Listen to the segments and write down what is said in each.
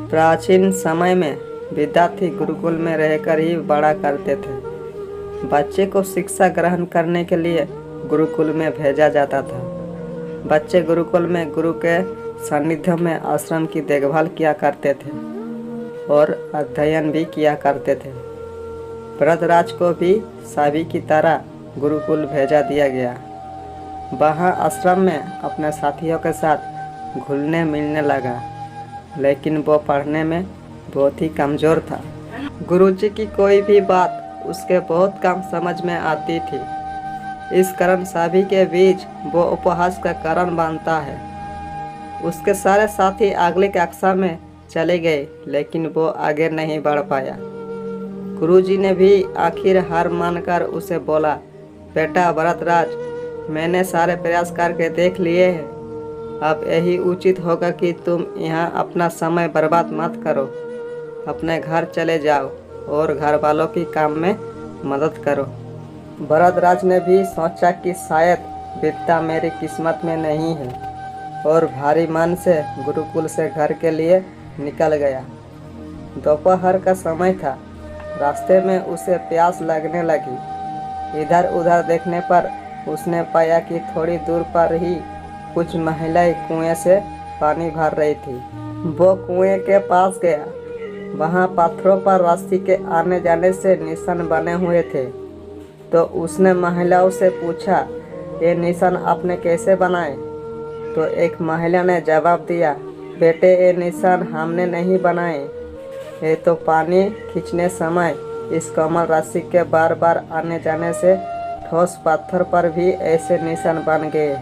प्राचीन समय में विद्यार्थी गुरुकुल में रहकर ही बड़ा करते थे। बच्चे को शिक्षा ग्रहण करने के लिए गुरुकुल में भेजा जाता था। बच्चे गुरुकुल में गुरु के सानिध्य में आश्रम की देखभाल किया करते थे और अध्ययन भी किया करते थे। भरतराज को भी सभी की तरह गुरुकुल भेजा दिया गया। वहाँ आश्रम में अपने साथियों के साथ घुलने मिलने लगा, लेकिन वो पढ़ने में बहुत ही कमज़ोर था। गुरुजी की कोई भी बात उसके बहुत कम समझ में आती थी। इस कारण सभी के बीच वो उपहास का कारण बनता है। उसके सारे साथी अगली कक्षा में चले गए, लेकिन वो आगे नहीं बढ़ पाया। गुरुजी ने भी आखिर हार मानकर उसे बोला, बेटा भरतराज, मैंने सारे प्रयास करके देख लिए हैं। अब यही उचित होगा कि तुम यहाँ अपना समय बर्बाद मत करो। अपने घर चले जाओ और घर वालों की काम में मदद करो। भरतराज ने भी सोचा कि शायद विद्या मेरी किस्मत में नहीं है, और भारी मन से गुरुकुल से घर के लिए निकल गया। दोपहर का समय था। रास्ते में उसे प्यास लगने लगी। इधर उधर देखने पर उसने पाया कि थोड़ी दूर पर ही कुछ महिलाएं कुएं से पानी भर रही थी। वो कुएं के पास गया। वहाँ पत्थरों पर रस्सी के आने जाने से निशान बने हुए थे। तो उसने महिलाओं से पूछा, ये निशान आपने कैसे बनाए? तो एक महिला ने जवाब दिया, बेटे, ये निशान हमने नहीं बनाए। ये तो पानी खींचने समय इस कोमल रस्सी के बार बार आने जाने से ठोस पत्थर पर भी ऐसे निशान बन गए।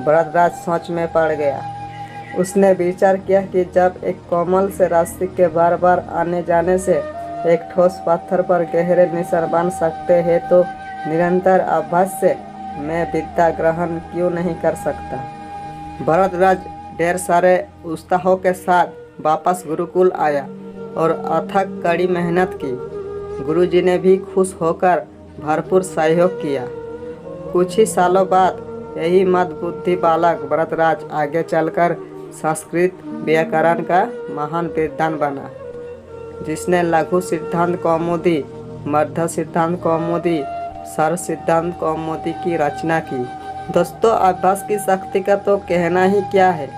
भरतराज सोच में पड़ गया। उसने विचार किया कि जब एक कोमल से रस्सी के बार बार आने जाने से एक ठोस पत्थर पर गहरे निशान बन सकते हैं, तो निरंतर अभ्यास से मैं विद्या ग्रहण क्यों नहीं कर सकता। भरतराज ढेर सारे उत्साहों के साथ वापस गुरुकुल आया और अथक कड़ी मेहनत की। गुरुजी ने भी खुश होकर भरपूर सहयोग किया। कुछ ही सालों बाद यही मदबुद्धि बालक भरतराज आगे चलकर संस्कृत व्याकरण का महान विद्वान बना, जिसने लघु सिद्धांत कौमुदी, मध्य सिद्धांत कौमुदी, सर्व सिद्धांत कौमुदी की रचना की। दोस्तों, अभ्यास की शक्ति का तो कहना ही क्या है।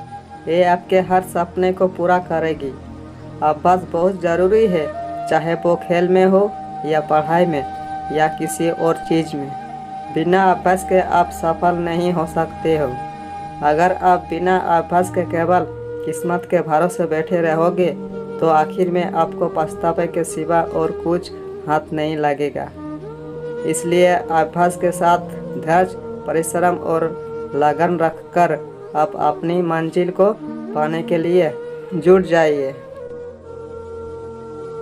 ये आपके हर सपने को पूरा करेगी। अभ्यास बहुत ज़रूरी है, चाहे वो खेल में हो या पढ़ाई में या किसी और चीज़ में। बिना अभ्यास के आप सफल नहीं हो सकते हो। अगर आप बिना अभ्यास के केवल किस्मत के भरोसे बैठे रहोगे, तो आखिर में आपको पछतावे के सिवा और कुछ हाथ नहीं लगेगा। इसलिए अभ्यास के साथ धैर्य, परिश्रम और लगन रखकर आप अपनी मंजिल को पाने के लिए जुट जाइए।